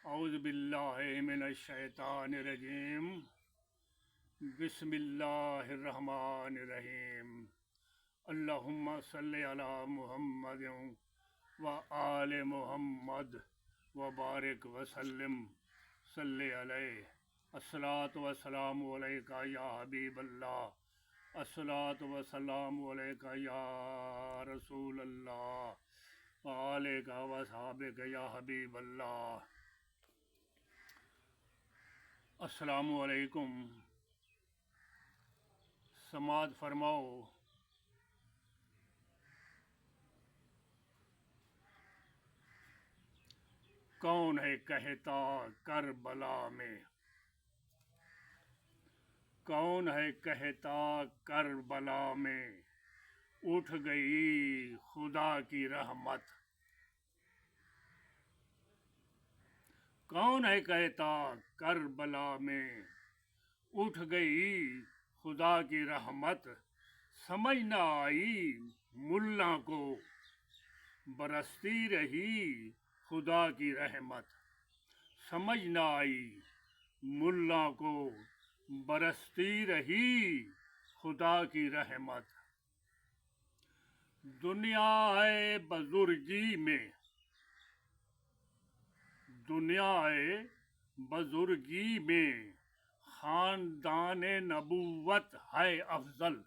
औज़ुबिल्लाहि मिनश्शैतानिर्रजीम। बिस्मिल्लाहिर्रहमानिर्रहीम। अल्लाहुम्मा सल्लि अला मुहम्मदिन व आले मुहम्मद व बारिक वसल्लिम सल्लि अलैहि। अस्सलातु वस्सलामु अलैका या हबीबल्लाह। अस्सलातु वस्सलामु अलैका या रसूलल्लाह। अलैका व सहाबिका या हबीबल्लाह। अस्सलामु अलैकुम। समाद फरमाओ, कौन है कहता करबला में, कौन है कहता करबला में उठ गई खुदा की रहमत। कौन है कहता करबला में उठ गई खुदा की रहमत। समझ न आई मुल्ला को बरसती रही खुदा की रहमत। समझ न आई मुल्ला को बरसती रही खुदा की रहमत। दुनिया है बुजुर्गी में, दुनिया है बुजुर्गी में खानदान नबूवत है अफजल।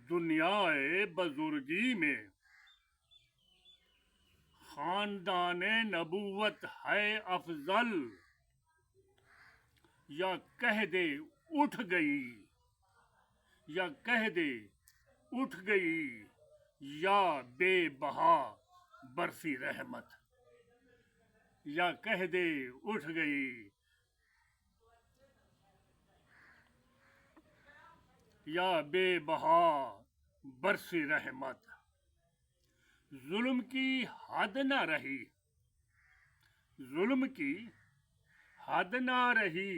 दुनिया है बुजुर्गी में खानदान नबूवत है अफजल। या कह दे उठ गई, या कह दे उठ गई या बेबहा बरसी रहमत। या कह दे उठ गई या बेबहा बरसी रहमत। जुल्म की हद न रही, जुल्म की हद न रही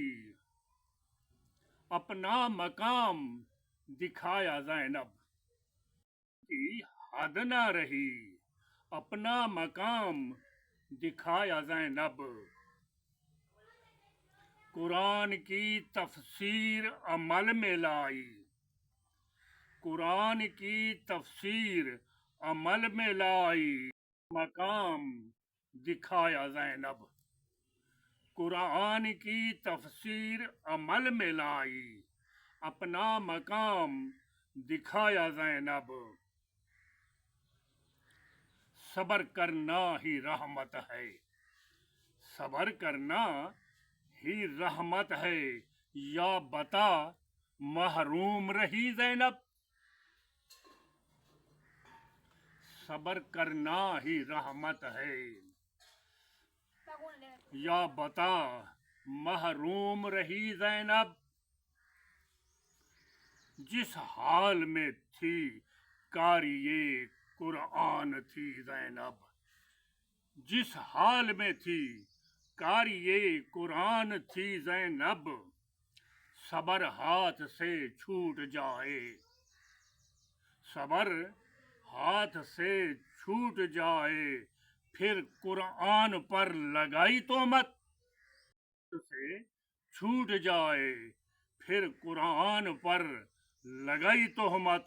अपना मकाम दिखाया ज़ैनब। की हद न रही अपना मकाम दिखाया ज़ैनब। कुरान की तफसीर अमल में लाई, कुरान की तफसीर अमल में लाई मकाम दिखाया ज़ैनब। कुरान की तफसीर अमल में लाई अपना मकाम दिखाया ज़ैनब। सबर करना ही रहमत है, सबर करना ही रहमत है। या बता महरूम रही ज़ैनब। सबर करना ही रहमत है, या बता महरूम रही ज़ैनब। जिस हाल में थी कारिये कुरान थी ज़ैनब। जिस हाल में थी कारिये कुरान थी ज़ैनब। सबर हाथ से छूट जाए, सबर हाथ से छूट जाए फिर कुरान पर लगाई तोहमत। से छूट जाए फिर कुरान पर लगाई तोहमत।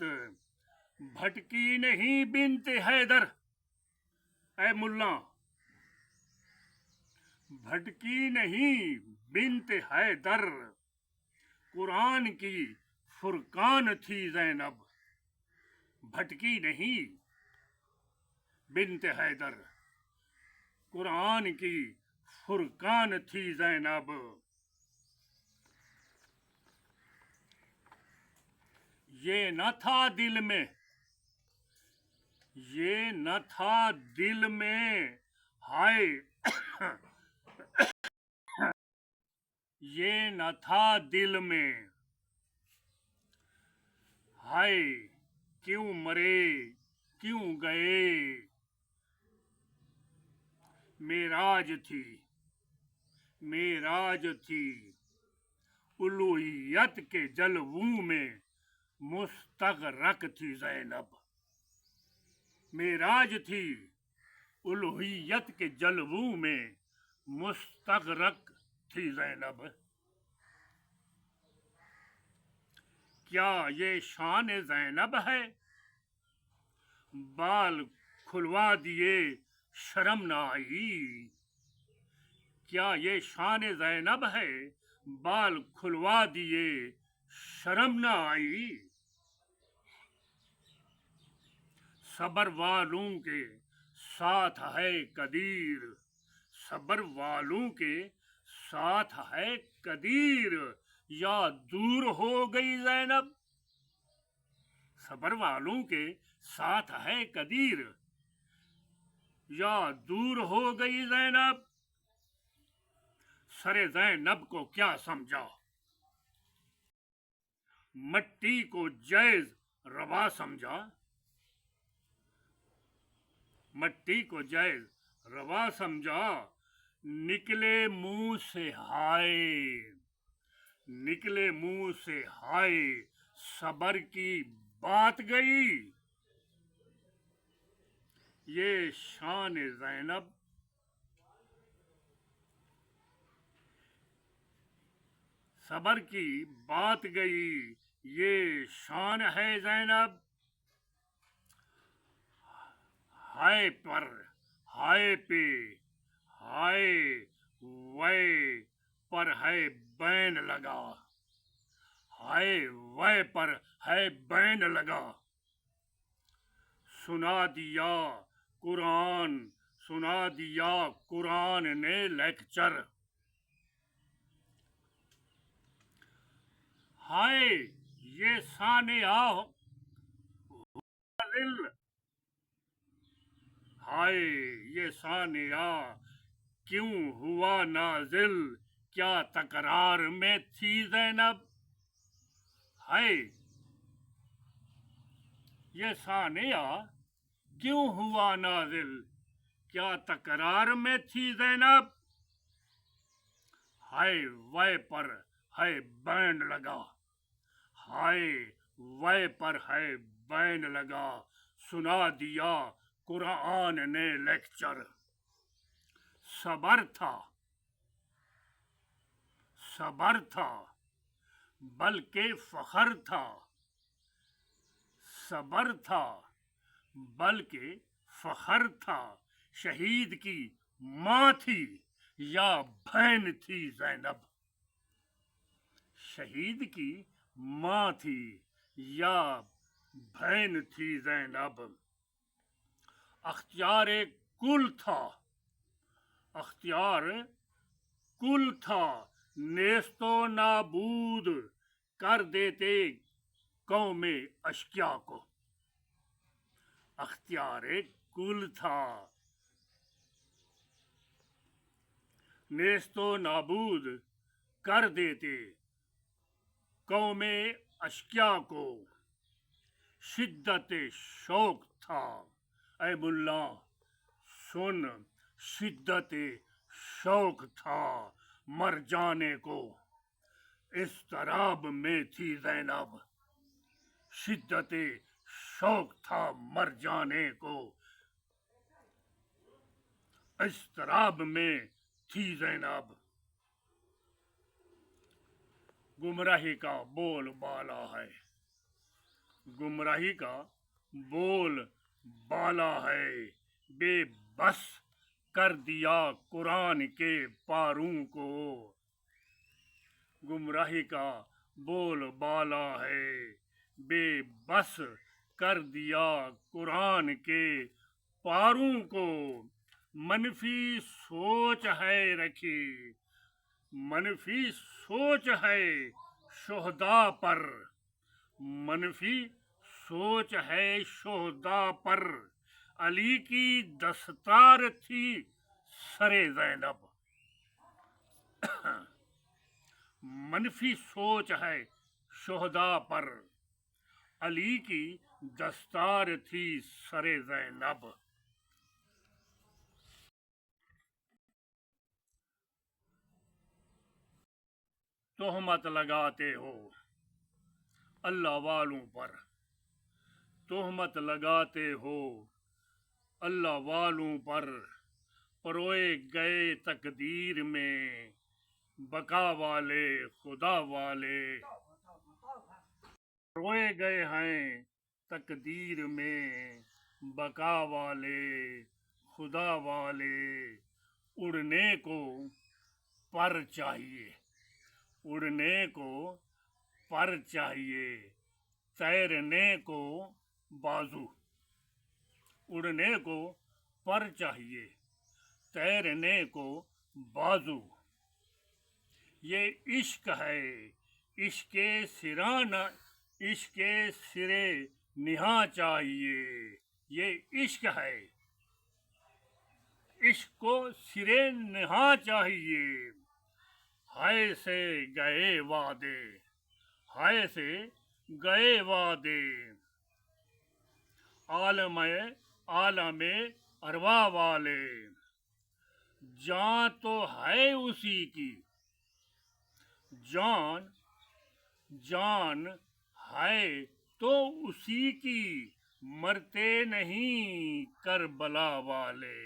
भटकी नहीं बिनते हैदर, ऐ मुल्ला भटकी नहीं बिनते हैदर। कुरान की फुरकान थी ज़ैनब। भटकी नहीं बिनते हैदर, कुरान की फुरकान थी ज़ैनब। ये न था दिल में, ये न था दिल में हाय ये न था दिल में हाय क्यों मरे क्यों गए। मेराज थी, मेराज थी उलूहियत के जलवों में मुस्तगरक थी ज़ैनब। मेराज थी उलूहियत के जलवू में मुस्तगरक थी ज़ैनब। क्या ये शान ज़ैनब है? बाल खुलवा दिए शर्म न आई। क्या ये शान ज़ैनब है? बाल खुलवा दिए शर्म न आई। सबर वालों के साथ है कदीर, सबर वालों के साथ है कदीर, या दूर हो गई ज़ैनब। सबर वालों के साथ है कदीर, या दूर हो गई ज़ैनब। सरे ज़ैनब को क्या समझा, मट्टी को जैज़ रवा समझा। मट्टी को जैज़ रवा समझा। निकले मुंह से हाय, निकले मुंह से हाय, सबर की बात गई। ये शान ज़ैनब, सबर की बात गई। ये शान है ज़ैनब। हाय पर हाय पे हाय वै पर है बैन लगा, हाय वै पर है बैन लगा। सुना दिया कुरान, सुना दिया कुरान ने लेक्चर। हाय ये साने आओ दिल, हाय ये सानिया क्यों हुआ नाजिल। क्या तकरार में थी ज़ैनब। हाय ये सानिया क्यों हुआ नाजिल, क्या तकरार में थी ज़ैनब। हाय वै पर है बैन लगा, हाय वै पर है बैन लगा। सुना दिया कुरान ने लेक्चर। सबर था, सबर था बल्कि फखर था, सबर था बल्कि फखर था। शहीद की माँ थी या बहन थी ज़ैनब। शहीद की माँ थी या बहन थी ज़ैनब। अख्तियार कुल था, अख्तियार कुल था, नेस्तो नाबूद कर देते कौमे अशकिया को। अख्तियार कुल था, नेस्तो नाबूद कर देते कौमे अशकिया को। शिद्दत शौक था, ऐ मुल्ला सुन, शिद्दत शौक था मर जाने को। इस तराब में थी ज़ैनब। शिद्दत शौक था मर जाने को, इस तराब में थी ज़ैनब। गुमराही का बोल बाला है, गुमराही का बोल बाला है। बेबस कर दिया कुरान के पारों को। गुमराही का बोल बाला है, बेबस कर दिया कुरान के पारों को। मनफी सोच है रखी, मनफी सोच है शोहदा पर, मनफी सोच है शोहदा पर। अली की दस्तार थी सरे ज़ैनब। मनफी सोच है शोहदा पर, अली की दस्तार थी सरे ज़ैनब। तोहमत लगाते हो अल्लाह वालों पर, तोहमत लगाते हो अल्लाह वालों पर परोए गए तकदीर में, बका वाले खुदा वाले रोए गए हैं तकदीर में, बका वाले खुदा वाले। उड़ने को पर चाहिए, उड़ने को पर चाहिए, तैरने को बाजू। उड़ने को पर चाहिए, तैरने को बाजू। ये इश्क है, इसके सिराना, इसके सिरे निहा चाहिए। ये इश्क है, इश्क को सिरे निहा चाहिए। हाय से गए वादे, हाय से गए वादे, आलमे अरवा वाले। जान तो है उसी की, जान है तो उसी की, मरते नहीं करबला वाले।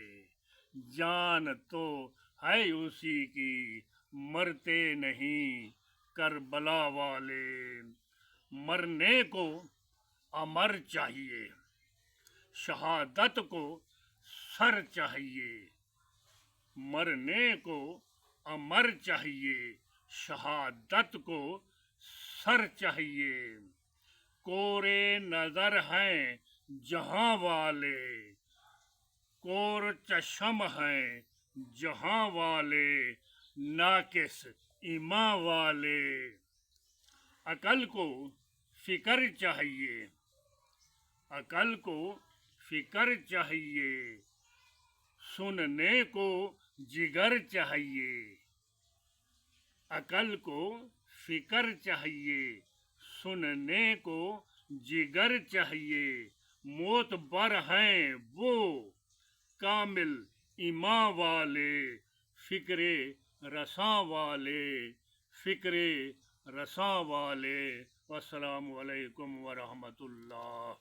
जान तो है उसी की, मरते नहीं करबला वाले। मरने को अमर चाहिए, शहादत को सर चाहिए। मरने को अमर चाहिए, शहादत को सर चाहिए। कोरे नजर हैं जहां वाले, कोर चशम हैं जहां वाले, नाकिस ईमा वाले। अकल को फिक्र चाहिए, अकल को फिक्र चाहिए। सुनने को जिगर चाहिए, अकल को फिक्र चाहिए। सुनने को जिगर चाहिए। मोतबर हैं वो कामिल ईमा वाले, फिक्रे रसा वाले, फिक्रे रसा वाले। अस्सलामु अलैकुम व रहमतुल्लाह।